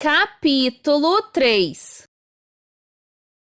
Capítulo 3.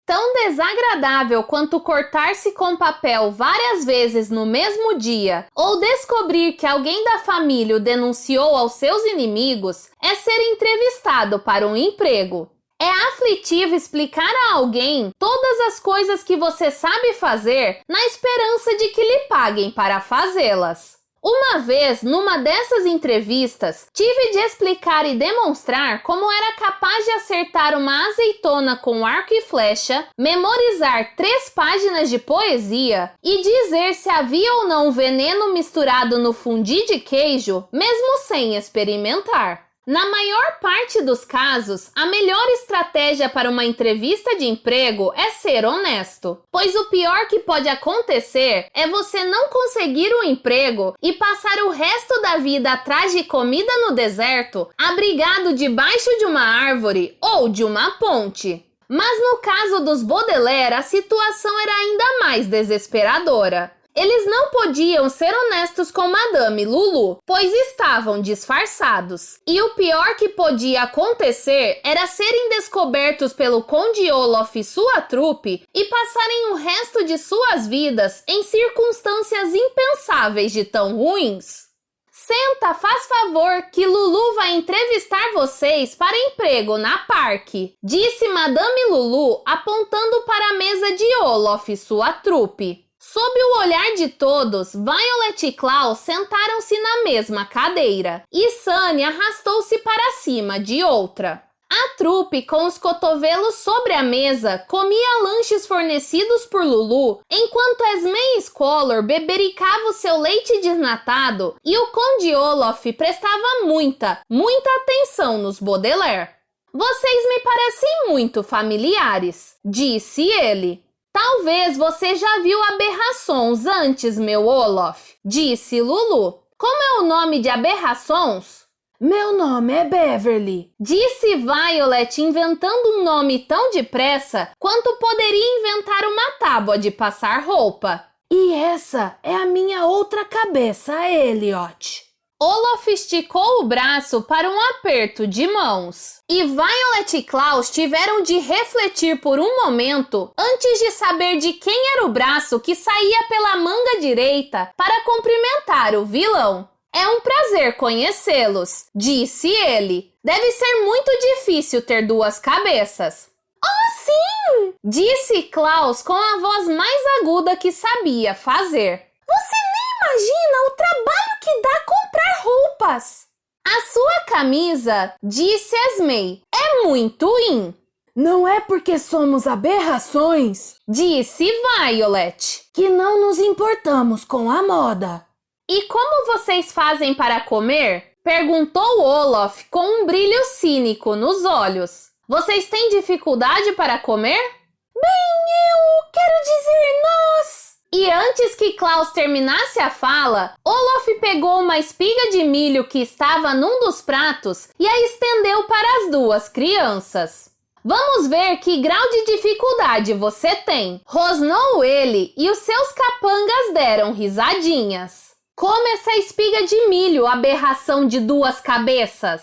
Tão desagradável quanto cortar-se com papel várias vezes no mesmo dia ou descobrir que alguém da família o denunciou aos seus inimigos é ser entrevistado para um emprego. É aflitivo explicar a alguém todas as coisas que você sabe fazer na esperança de que lhe paguem para fazê-las. Uma vez, numa dessas entrevistas, tive de explicar e demonstrar como era capaz de acertar uma azeitona com arco e flecha, memorizar 3 páginas de poesia e dizer se havia ou não veneno misturado no fundi de queijo, mesmo sem experimentar. Na maior parte dos casos, a melhor estratégia para uma entrevista de emprego é ser honesto, pois o pior que pode acontecer é você não conseguir um emprego e passar o resto da vida atrás de comida no deserto, abrigado debaixo de uma árvore ou de uma ponte. Mas no caso dos Baudelaire, a situação era ainda mais desesperadora. Eles não podiam ser honestos com Madame Lulu, pois estavam disfarçados. E o pior que podia acontecer era serem descobertos pelo Conde Olaf e sua trupe e passarem o resto de suas vidas em circunstâncias impensáveis de tão ruins. Senta, faz favor, que Lulu vai entrevistar vocês para emprego na Parque, disse Madame Lulu, apontando para a mesa de Olaf e sua trupe. Sob o olhar de todos, Violet e Klaus sentaram-se na mesma cadeira e Sunny arrastou-se para cima de outra. A trupe, com os cotovelos sobre a mesa, comia lanches fornecidos por Lulu, enquanto Esme Scholar bebericava o seu leite desnatado e o Conde Olaf prestava muita atenção nos Baudelaire. Vocês me parecem muito familiares, disse ele. Talvez você já viu Aberrações antes, meu Olaf, disse Lulu. Como é o nome de Aberrações? Meu nome é Beverly, disse Violet, inventando um nome tão depressa quanto poderia inventar uma tábua de passar roupa. E essa é a minha outra cabeça, Elliot. Olaf esticou o braço para um aperto de mãos. E Violet e Klaus tiveram de refletir por um momento antes de saber de quem era o braço que saía pela manga direita para cumprimentar o vilão. É um prazer conhecê-los, disse ele. Deve ser muito difícil ter 2 cabeças. Oh, sim! Disse Klaus com a voz mais aguda que sabia fazer. Você nem imagina o trabalho que dá comprar roupas. A sua camisa, disse Esme, é muito in. Não é porque somos aberrações, disse Violet, que não nos importamos com a moda. E como vocês fazem para comer? Perguntou Olaf com um brilho cínico nos olhos. Vocês têm dificuldade para comer? Bem, eu quero dizer nós. E antes que Klaus terminasse a fala, Olaf pegou uma espiga de milho que estava num dos pratos e a estendeu para as 2 crianças. Vamos ver que grau de dificuldade você tem, rosnou ele e os seus capangas deram risadinhas. Come essa espiga de milho, aberração de 2 cabeças.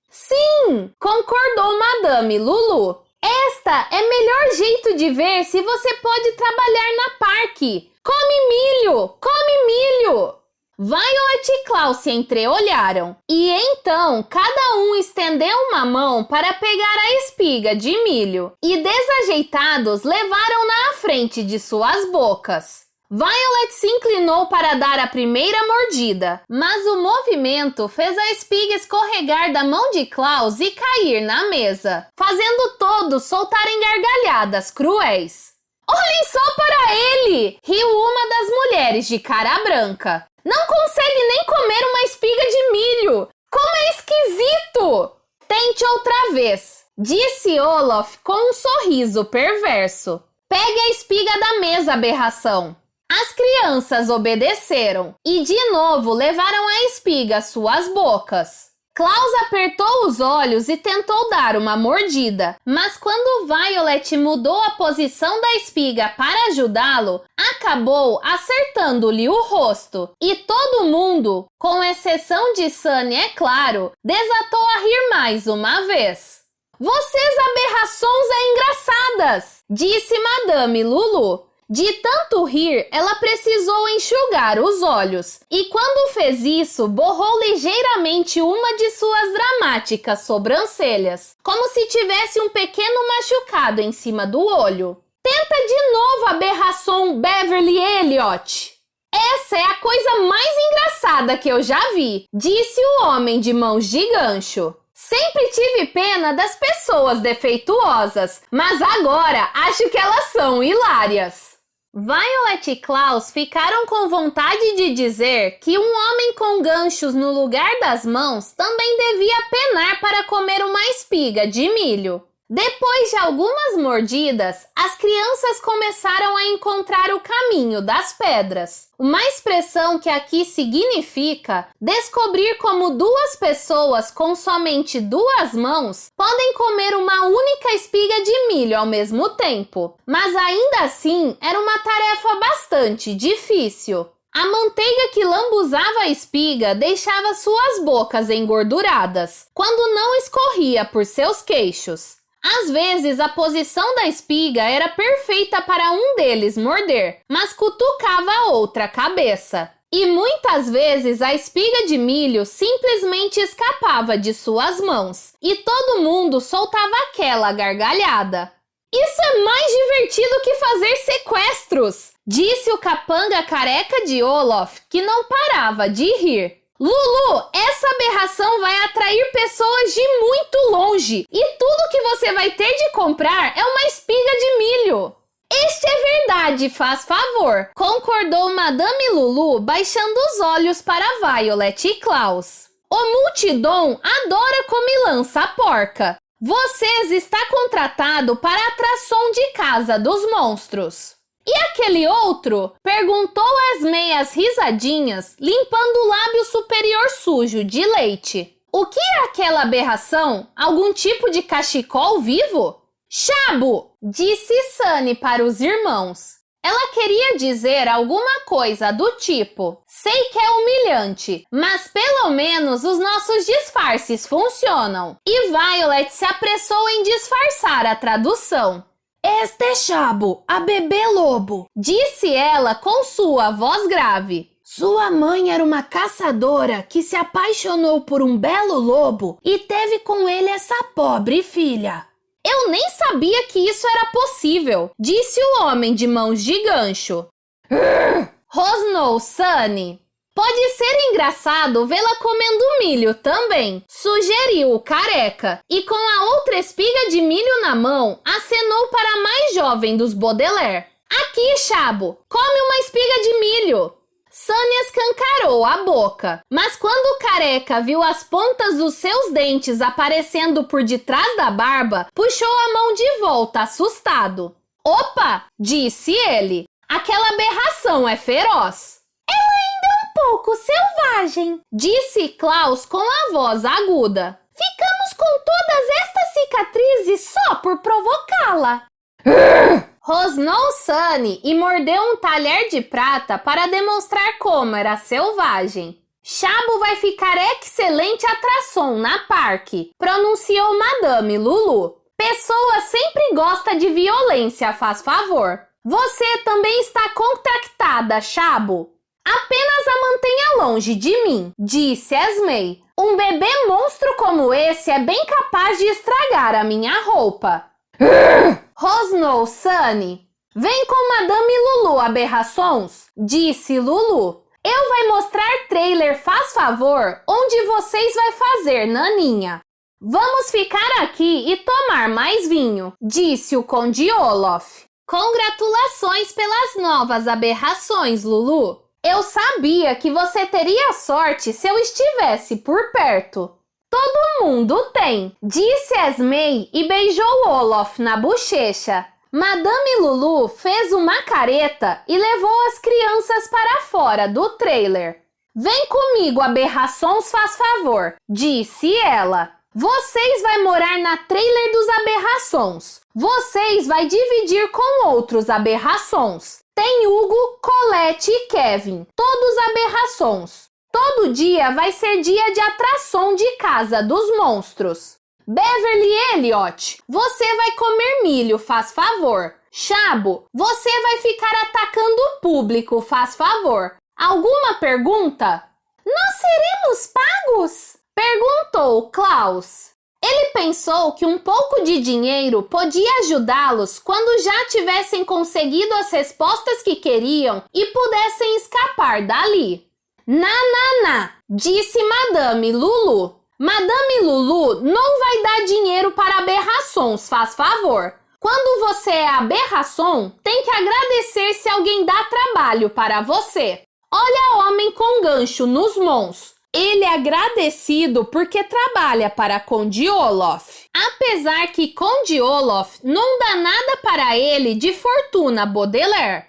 Sim, concordou Madame Lulu. Esta é melhor jeito de ver se você pode trabalhar na Parque. Come milho! Come milho! Violet e Klaus se entreolharam. E então, cada um estendeu uma mão para pegar a espiga de milho. E desajeitados, levaram-na à frente de suas bocas. Violet se inclinou para dar a primeira mordida, mas o movimento fez a espiga escorregar da mão de Klaus e cair na mesa, fazendo todos soltarem gargalhadas cruéis. Olhem só para ele! Riu uma das mulheres de cara branca. Não consegue nem comer uma espiga de milho! Como é esquisito! Tente outra vez, disse Olaf com um sorriso perverso. Pegue a espiga da mesa, aberração. As crianças obedeceram e de novo levaram a espiga às suas bocas. Klaus apertou os olhos e tentou dar uma mordida, mas quando Violet mudou a posição da espiga para ajudá-lo, acabou acertando-lhe o rosto. E todo mundo, com exceção de Sunny, é claro, desatou a rir mais uma vez. Vocês aberrações engraçadas, disse Madame Lulu. De tanto rir, ela precisou enxugar os olhos e quando fez isso, borrou ligeiramente uma de suas dramáticas sobrancelhas, como se tivesse um pequeno machucado em cima do olho. Tenta de novo, aberração Beverly Elliot. Essa é a coisa mais engraçada que eu já vi, disse o homem de mãos de gancho. Sempre tive pena das pessoas defeituosas, mas agora acho que elas são hilárias. Violet e Klaus ficaram com vontade de dizer que um homem com ganchos no lugar das mãos também devia penar para comer uma espiga de milho. Depois de algumas mordidas, as crianças começaram a encontrar o caminho das pedras. Uma expressão que aqui significa descobrir como duas pessoas com somente duas mãos podem comer uma única espiga de milho ao mesmo tempo. Mas ainda assim, era uma tarefa bastante difícil. A manteiga que lambuzava a espiga deixava suas bocas engorduradas, quando não escorria por seus queixos. Às vezes, a posição da espiga era perfeita para um deles morder, mas cutucava a outra cabeça. E muitas vezes a espiga de milho simplesmente escapava de suas mãos, e todo mundo soltava aquela gargalhada. Isso é mais divertido que fazer sequestros, disse o capanga careca de Olaf, que não parava de rir. Lulu, essa aberração vai atrair pessoas de muito longe e tudo que você vai ter de comprar é uma espiga de milho. Este é verdade, faz favor, concordou Madame Lulu, baixando os olhos para Violet e Klaus. O multidão adora comilança porca. Vocês está contratado para a atração de casa dos monstros. E aquele outro? Perguntou as meias risadinhas, limpando o lábio superior sujo de leite. O que é aquela aberração? Algum tipo de cachecol vivo? Chabo! Disse Sunny para os irmãos. Ela queria dizer alguma coisa do tipo, sei que é humilhante, mas pelo menos os nossos disfarces funcionam. E Violet se apressou em disfarçar a tradução. Este é Chabo, a bebê lobo, disse ela com sua voz grave. Sua mãe era uma caçadora que se apaixonou por um belo lobo e teve com ele essa pobre filha. Eu nem sabia que isso era possível, disse o homem de mãos de gancho. Rosnou Sunny. Pode ser engraçado vê-la comendo milho também, sugeriu o careca, e com a outra espiga de milho na mão, acenou para a mais jovem dos Baudelaire. Aqui, Chabo, come uma espiga de milho. Sunny escancarou a boca, mas quando o careca viu as pontas dos seus dentes aparecendo por detrás da barba, puxou a mão de volta assustado. Opa, disse ele, aquela aberração é feroz. Pouco selvagem, disse Klaus com a voz aguda. Ficamos com todas estas cicatrizes só por provocá-la. Rosnou Sunny e mordeu um talher de prata para demonstrar como era selvagem. Chabo vai ficar excelente atração na parque, pronunciou Madame Lulu. Pessoa sempre gosta de violência, faz favor. Você também está contractada, Chabo. Apenas a mantenha longe de mim, disse Esmei. Um bebê monstro como esse é bem capaz de estragar a minha roupa. Rosnou Sunny. Vem com Madame Lulu, aberrações, disse Lulu. Eu vai mostrar trailer, faz favor, onde vocês vai fazer, naninha. Vamos ficar aqui e tomar mais vinho, disse o Conde Olaf. Congratulações pelas novas aberrações, Lulu. Eu sabia que você teria sorte se eu estivesse por perto. Todo mundo tem, disse Esmei e beijou Olaf na bochecha. Madame Lulu fez uma careta e levou as crianças para fora do trailer. Vem comigo, aberrações, faz favor, disse ela. Vocês vai morar na trailer dos aberrações. Vocês vai dividir com outros aberrações. Tem Hugo, Colette e Kevin, todos aberrações. Todo dia vai ser dia de atração de casa dos monstros. Beverly e Elliot, você vai comer milho, faz favor. Chabo, você vai ficar atacando o público, faz favor. Alguma pergunta? Nós seremos pagos? Perguntou Klaus. Ele pensou que um pouco de dinheiro podia ajudá-los quando já tivessem conseguido as respostas que queriam e pudessem escapar dali. Na, disse Madame Lulu. Madame Lulu não vai dar dinheiro para aberrações, faz favor. Quando você é aberração, tem que agradecer se alguém dá trabalho para você. Olha o homem com gancho nos mãos. Ele é agradecido porque trabalha para Conde Olaf. Apesar que Conde Olaf não dá nada para ele de fortuna Baudelaire.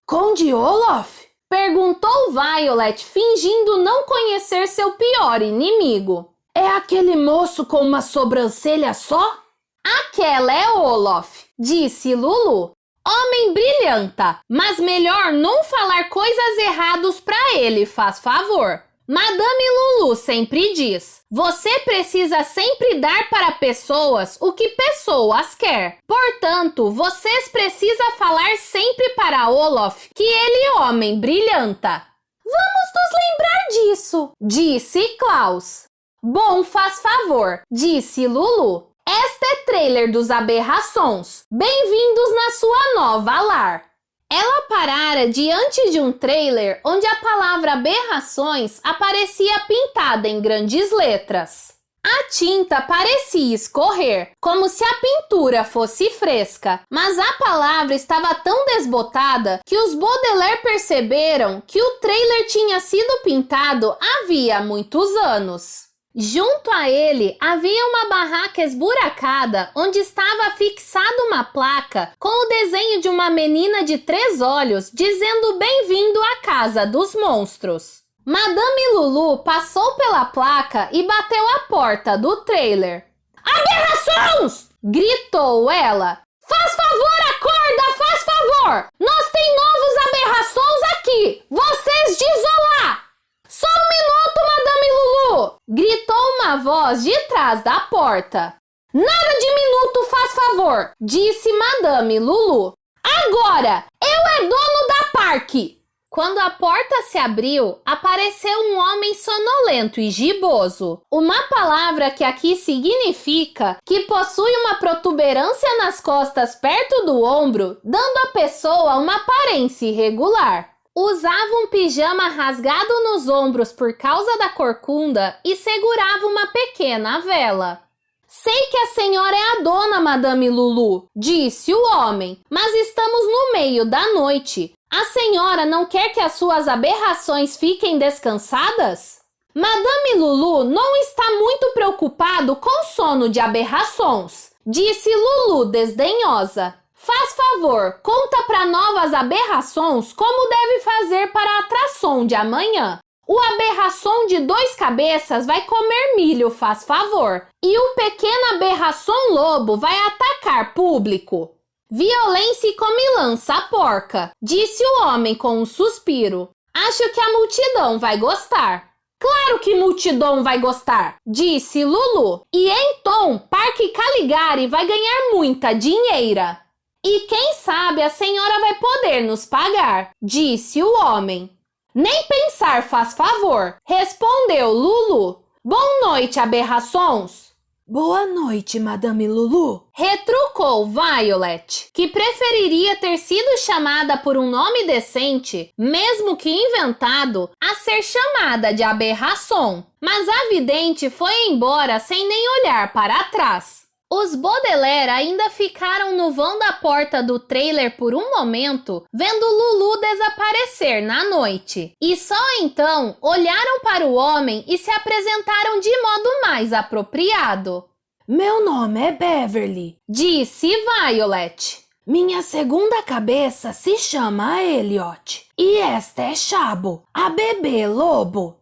Conde Olaf? Perguntou Violet, fingindo não conhecer seu pior inimigo. É aquele moço com uma sobrancelha só? Aquela é Olaf, disse Lulu. Homem brilhanta, mas melhor não falar coisas erradas para ele, faz favor. Madame Lulu sempre diz, você precisa sempre dar para pessoas o que pessoas quer. Portanto, vocês precisam falar sempre para Olaf que ele é homem brilhanta. Vamos nos lembrar disso, disse Klaus. Bom, faz favor, disse Lulu. Esta é trailer dos Aberrações. Bem-vindos na sua nova lar. Ela parara diante de um trailer onde a palavra aberrações aparecia pintada em grandes letras. A tinta parecia escorrer, como se a pintura fosse fresca, mas a palavra estava tão desbotada que os Baudelaire perceberam que o trailer tinha sido pintado havia muitos anos. Junto a ele havia uma barraca esburacada onde estava fixada uma placa com o desenho de uma menina de 3 olhos dizendo bem-vindo à casa dos monstros. Madame Lulu passou pela placa e bateu à porta do trailer. Aberrações! Gritou ela. Faz favor, acorda, faz favor! Nós tem novos aberrações aqui! Vocês desolá! Só um minuto, Madame Lulu! Gritou uma voz de trás da porta. Nada de minuto, faz favor! Disse Madame Lulu. Agora! Eu é dono da parque! Quando a porta se abriu, apareceu um homem sonolento e giboso. Uma palavra que aqui significa que possui uma protuberância nas costas perto do ombro, dando à pessoa uma aparência irregular. Usava um pijama rasgado nos ombros por causa da corcunda e segurava uma pequena vela. Sei que a senhora é a dona, Madame Lulu, disse o homem, mas estamos no meio da noite. A senhora não quer que as suas aberrações fiquem descansadas? Madame Lulu não está muito preocupado com sono de aberrações, disse Lulu desdenhosa. Faz favor, conta para novas aberrações como deve fazer para a atração de amanhã. O aberração de 2 cabeças vai comer milho, faz favor. E o pequeno aberração lobo vai atacar público. Violência e comilança porca, disse o homem com um suspiro. Acho que a multidão vai gostar. Claro que multidão vai gostar, disse Lulu. E então, Parque Caligari vai ganhar muita dinheira. E quem sabe a senhora vai poder nos pagar, disse o homem. Nem pensar, faz favor, respondeu Lulu. Boa noite, aberrações. Boa noite, Madame Lulu, retrucou Violet, que preferiria ter sido chamada por um nome decente, mesmo que inventado, a ser chamada de aberração. Mas a vidente foi embora sem nem olhar para trás. Os Baudelaire ainda ficaram no vão da porta do trailer por um momento, vendo Lulu desaparecer na noite. E só então olharam para o homem e se apresentaram de modo mais apropriado. Meu nome é Beverly, disse Violet. Minha segunda cabeça se chama Elliot. E esta é Chabo, a bebê lobo.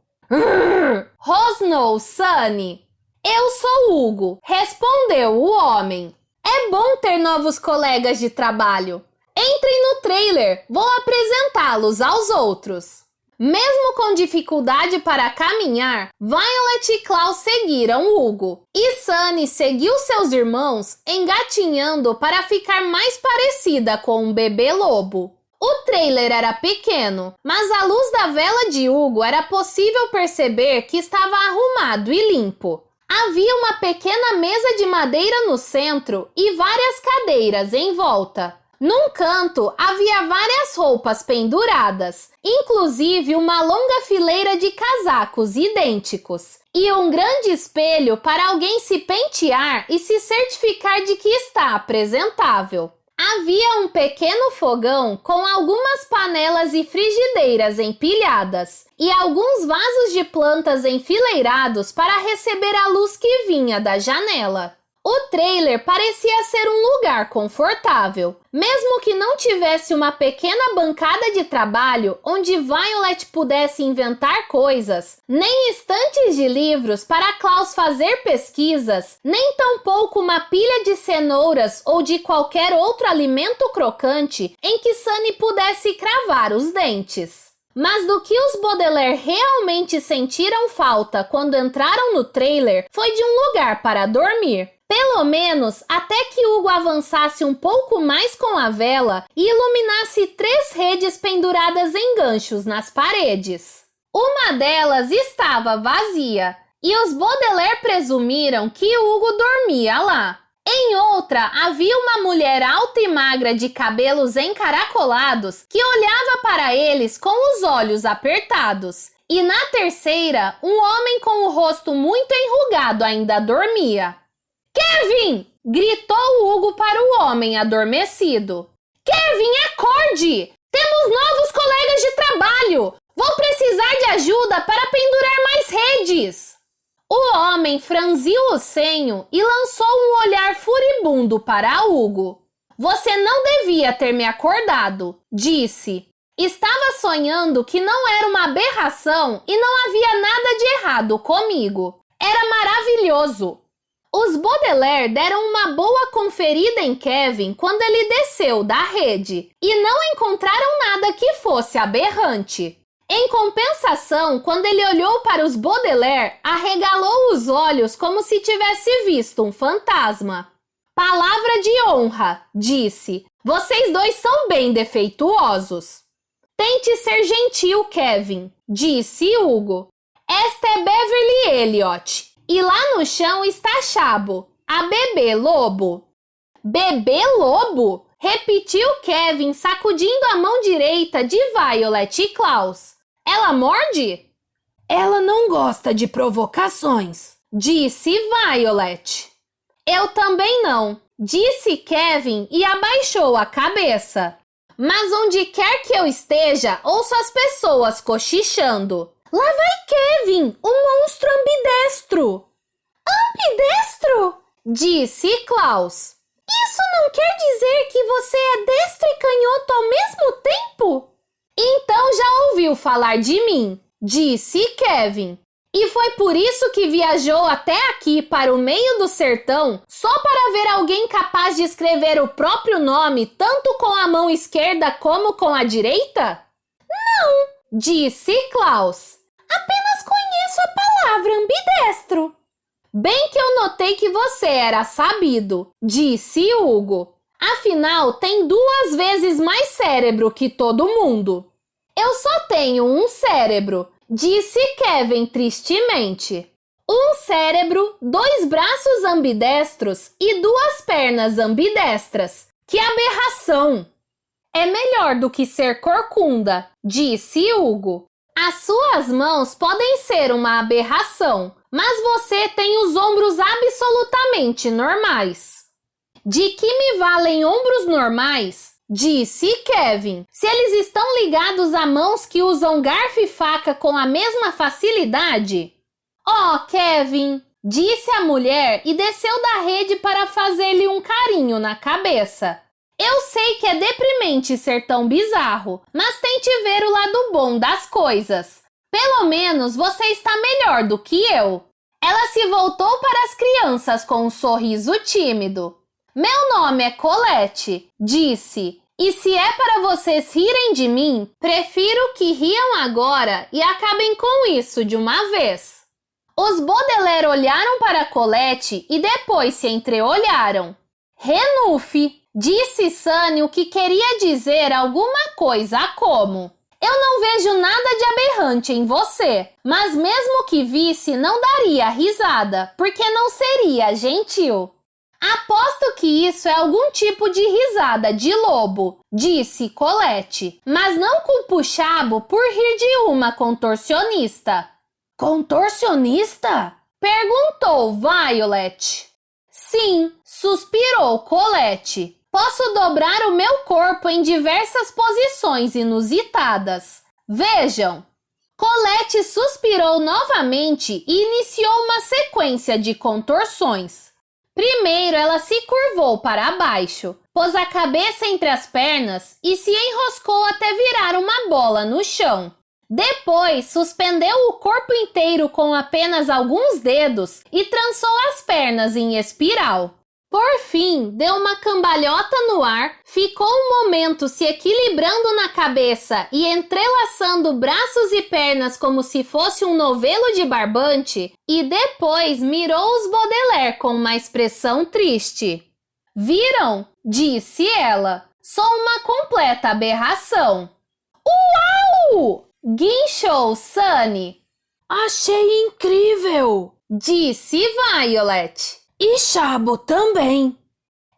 Rosnou Sunny. Eu sou Hugo, respondeu o homem. É bom ter novos colegas de trabalho. Entrem no trailer, vou apresentá-los aos outros. Mesmo com dificuldade para caminhar, Violet e Klaus seguiram Hugo. E Sunny seguiu seus irmãos engatinhando para ficar mais parecida com um bebê lobo. O trailer era pequeno, mas à luz da vela de Hugo era possível perceber que estava arrumado e limpo. Havia uma pequena mesa de madeira no centro e várias cadeiras em volta. Num canto, havia várias roupas penduradas, inclusive uma longa fileira de casacos idênticos, e um grande espelho para alguém se pentear e se certificar de que está apresentável. Havia um pequeno fogão com algumas panelas e frigideiras empilhadas e alguns vasos de plantas enfileirados para receber a luz que vinha da janela. O trailer parecia ser um lugar confortável, mesmo que não tivesse uma pequena bancada de trabalho onde Violet pudesse inventar coisas, nem estantes de livros para Klaus fazer pesquisas, nem tampouco uma pilha de cenouras ou de qualquer outro alimento crocante em que Sunny pudesse cravar os dentes. Mas do que os Baudelaire realmente sentiram falta quando entraram no trailer foi de um lugar para dormir. Pelo menos até que Hugo avançasse um pouco mais com a vela e iluminasse 3 redes penduradas em ganchos nas paredes. Uma delas estava vazia e os Baudelaire presumiram que Hugo dormia lá. Em outra, havia uma mulher alta e magra de cabelos encaracolados que olhava para eles com os olhos apertados. E na terceira, um homem com o rosto muito enrugado ainda dormia. Kevin! Gritou Hugo para o homem adormecido. Kevin, acorde! Temos novos colegas de trabalho! Vou precisar de ajuda para pendurar mais redes! O homem franziu o senho e lançou um olhar furibundo para Hugo. Você não devia ter me acordado, disse. Estava sonhando que não era uma aberração e não havia nada de errado comigo. Era maravilhoso. Os Baudelaire deram uma boa conferida em Kevin quando ele desceu da rede e não encontraram nada que fosse aberrante. Em compensação, quando ele olhou para os Baudelaire, arregalou os olhos como se tivesse visto um fantasma. Palavra de honra, disse. Vocês dois são bem defeituosos. Tente ser gentil, Kevin, disse Hugo. Esta é Beverly Elliot. E lá no chão está Chabo, a bebê lobo. Bebê lobo? Repetiu Kevin, sacudindo a mão direita de Violet e Klaus. Ela morde? Ela não gosta de provocações, disse Violet. Eu também não, disse Kevin e abaixou a cabeça. Mas onde quer que eu esteja, ouço as pessoas cochichando. Lá vai Kevin, o monstro ambidestro. Ambidestro? Disse Klaus. Isso não quer dizer que você é destro e canhoto ao mesmo tempo? Então já ouviu falar de mim, disse Kevin. E foi por isso que viajou até aqui para o meio do sertão só para ver alguém capaz de escrever o próprio nome tanto com a mão esquerda como com a direita? Não, disse Klaus. Apenas conheço a palavra ambidestro. Bem que eu notei que você era sabido, disse Hugo. Afinal, tem 2 vezes mais cérebro que todo mundo. Eu só tenho um cérebro, disse Kevin tristemente. Um cérebro, 2 braços ambidestros e 2 pernas ambidestras. Que aberração! É melhor do que ser corcunda, disse Hugo. As suas mãos podem ser uma aberração, mas você tem os ombros absolutamente normais. De que me valem ombros normais? Disse Kevin. Se eles estão ligados a mãos que usam garfo e faca com a mesma facilidade? Oh, Kevin, disse a mulher e desceu da rede para fazer-lhe um carinho na cabeça. Eu sei que é deprimente ser tão bizarro, mas tente ver o lado bom das coisas. Pelo menos você está melhor do que eu. Ela se voltou para as crianças com um sorriso tímido. Meu nome é Colette, disse, E se é para vocês rirem de mim, prefiro que riam agora e acabem com isso de uma vez. Os Baudelaire olharam para Colette e depois se entreolharam. Renoufe, disse Sunny o que queria dizer alguma coisa como: eu não vejo nada de aberrante em você, mas mesmo que visse não daria risada, porque não seria gentil. Aposto que isso é algum tipo de risada de lobo, disse Colette, mas não com puxabo por rir de uma contorcionista. Contorcionista? Perguntou Violet. Sim, suspirou Colette. Posso dobrar o meu corpo em diversas posições inusitadas. Vejam. Colette suspirou novamente e iniciou uma sequência de contorções. Primeiro, ela se curvou para baixo, pôs a cabeça entre as pernas e se enroscou até virar uma bola no chão. Depois, suspendeu o corpo inteiro com apenas alguns dedos e trançou as pernas em espiral. Por fim, deu uma cambalhota no ar, ficou um momento se equilibrando na cabeça e entrelaçando braços e pernas como se fosse um novelo de barbante e depois mirou os Baudelaire com uma expressão triste. Viram? Disse ela. Sou uma completa aberração. Uau! Guinchou Sunny. Achei incrível! Disse Violet. E Chabo também.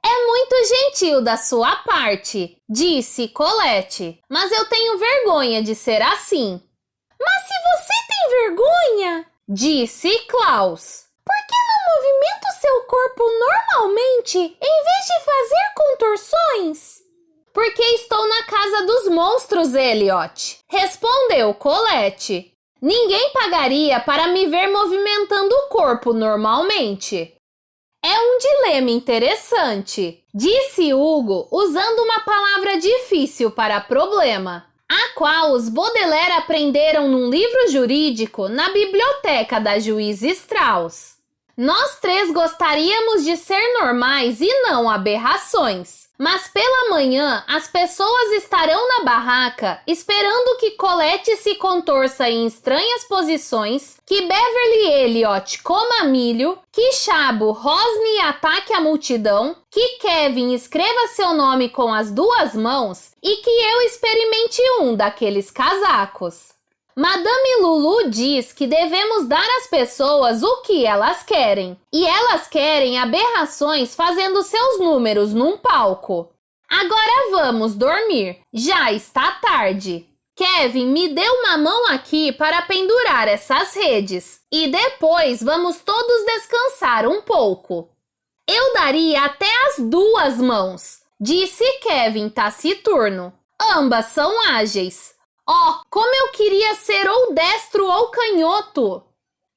É muito gentil da sua parte, disse Colette, mas eu tenho vergonha de ser assim. Mas se você tem vergonha, disse Klaus, por que não movimenta o seu corpo normalmente em vez de fazer contorções? Porque estou na casa dos monstros, Elliot, respondeu Colette. Ninguém pagaria para me ver movimentando o corpo normalmente. É um dilema interessante, disse Hugo, usando uma palavra difícil para problema, a qual os Baudelaire aprenderam num livro jurídico na biblioteca da Juiz Strauss. Nós três gostaríamos de ser normais e não aberrações. Mas pela manhã, as pessoas estarão na barraca esperando que Colette se contorça em estranhas posições, que Beverly Elliot coma milho, que Chabo rosne e ataque a multidão, que Kevin escreva seu nome com as duas mãos e que eu experimente um daqueles casacos. Madame Lulu diz que devemos dar às pessoas o que elas querem. E elas querem aberrações fazendo seus números num palco. Agora vamos dormir. Já está tarde. Kevin, me dê uma mão aqui para pendurar essas redes. E depois vamos todos descansar um pouco. Eu daria até as duas mãos, disse Kevin taciturno. Ambas são ágeis. Oh, como eu queria ser ou destro ou canhoto!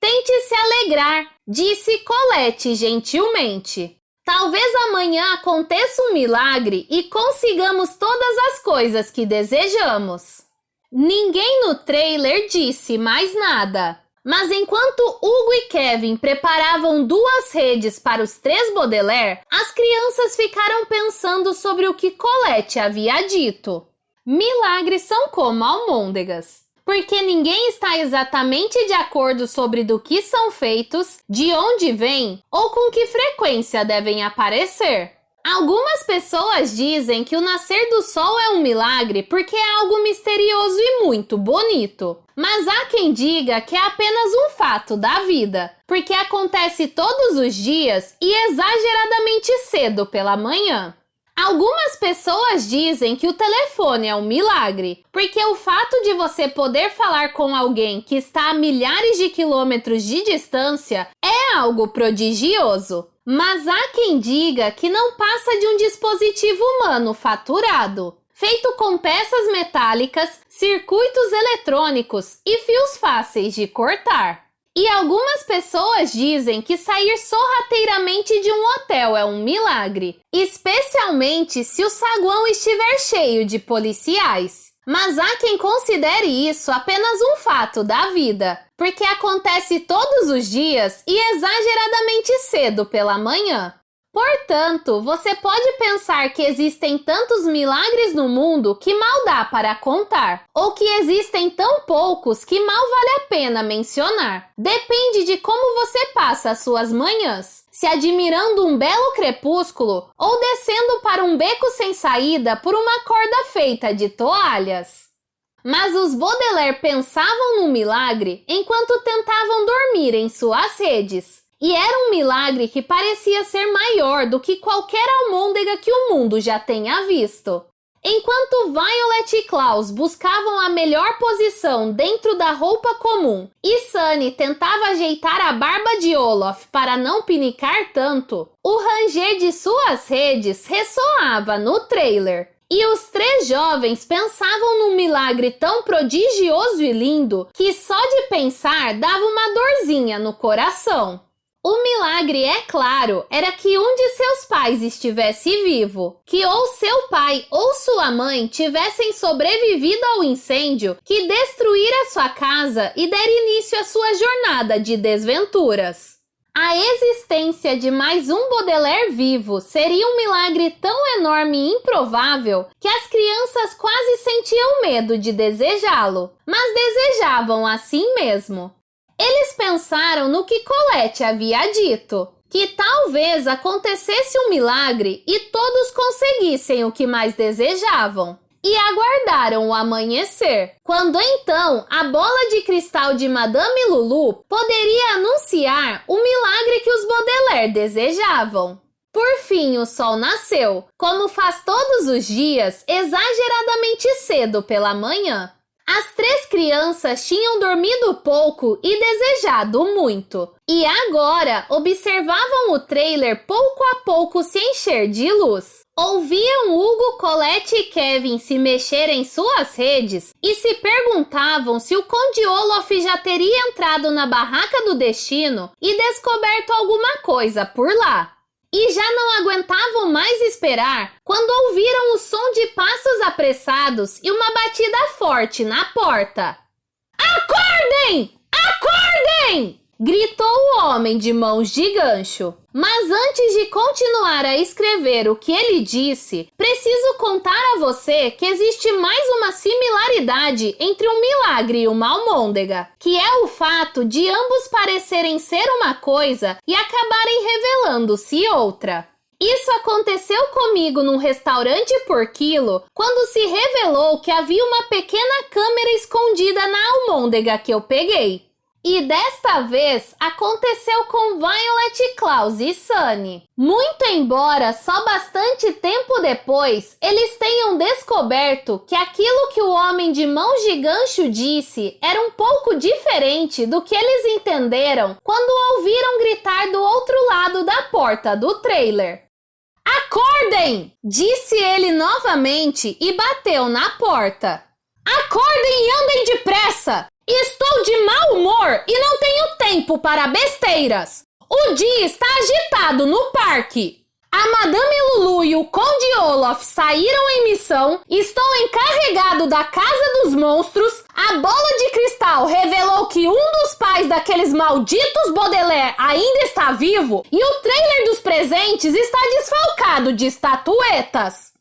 Tente se alegrar, disse Colette gentilmente. Talvez amanhã aconteça um milagre e consigamos todas as coisas que desejamos. Ninguém no trailer disse mais nada. Mas enquanto Hugo e Kevin preparavam duas redes para os três Baudelaire, as crianças ficaram pensando sobre o que Colette havia dito. Milagres são como almôndegas, porque ninguém está exatamente de acordo sobre do que são feitos, de onde vêm ou com que frequência devem aparecer. Algumas pessoas dizem que o nascer do sol é um milagre porque é algo misterioso e muito bonito. Mas há quem diga que é apenas um fato da vida, porque acontece todos os dias e exageradamente cedo pela manhã. Algumas pessoas dizem que o telefone é um milagre, porque o fato de você poder falar com alguém que está a milhares de quilômetros de distância é algo prodigioso. Mas há quem diga que não passa de um dispositivo humano faturado, feito com peças metálicas, circuitos eletrônicos e fios fáceis de cortar. E algumas pessoas dizem que sair sorrateiramente de um hotel é um milagre, especialmente se o saguão estiver cheio de policiais. Mas há quem considere isso apenas um fato da vida, porque acontece todos os dias e exageradamente cedo pela manhã. Portanto, você pode pensar que existem tantos milagres no mundo que mal dá para contar, ou que existem tão poucos que mal vale a pena mencionar. Depende de como você passa as suas manhãs, se admirando um belo crepúsculo ou descendo para um beco sem saída por uma corda feita de toalhas. Mas os Baudelaire pensavam no milagre enquanto tentavam dormir em suas redes. E era um milagre que parecia ser maior do que qualquer almôndega que o mundo já tenha visto. Enquanto Violet e Klaus buscavam a melhor posição dentro da roupa comum e Sunny tentava ajeitar a barba de Olaf para não pinicar tanto, o ranger de suas redes ressoava no trailer. E os três jovens pensavam num milagre tão prodigioso e lindo que só de pensar dava uma dorzinha no coração. O milagre, é claro, era que um de seus pais estivesse vivo, que ou seu pai ou sua mãe tivessem sobrevivido ao incêndio que destruíra sua casa e der início à sua jornada de desventuras. A existência de mais um Baudelaire vivo seria um milagre tão enorme e improvável que as crianças quase sentiam medo de desejá-lo, mas desejavam assim mesmo. Eles pensaram no que Colette havia dito, que talvez acontecesse um milagre e todos conseguissem o que mais desejavam. E aguardaram o amanhecer, quando então a bola de cristal de Madame Lulu poderia anunciar o milagre que os Baudelaire desejavam. Por fim, o sol nasceu, como faz todos os dias, exageradamente cedo pela manhã. As três crianças tinham dormido pouco e desejado muito, e agora observavam o trailer pouco a pouco se encher de luz. Ouviam Hugo, Colette e Kevin se mexer em suas redes e se perguntavam se o Conde Olaf já teria entrado na barraca do destino e descoberto alguma coisa por lá. E já não aguentavam mais esperar quando ouviram o som de passos apressados e uma batida forte na porta. Acordem! Acordem! Gritou o homem de mãos de gancho. Mas antes de continuar a escrever o que ele disse, preciso contar a você que existe mais uma similaridade entre um milagre e uma almôndega, que é o fato de ambos parecerem ser uma coisa e acabarem revelando-se outra. Isso aconteceu comigo num restaurante por quilo, quando se revelou que havia uma pequena câmera escondida na almôndega que eu peguei. E desta vez aconteceu com Violet, Klaus e Sunny. Muito embora só bastante tempo depois eles tenham descoberto que aquilo que o homem de mãos de gancho disse era um pouco diferente do que eles entenderam quando ouviram gritar do outro lado da porta do trailer. Acordem! Disse ele novamente e bateu na porta. Acordem e andem depressa! Estou de mau humor e não tenho tempo para besteiras. O dia está agitado no parque. A Madame Lulu e o Conde Olaf saíram em missão. Estou encarregado da Casa dos Monstros. A bola de cristal revelou que um dos pais daqueles malditos Baudelaire ainda está vivo. E o trailer dos presentes está desfalcado de estatuetas.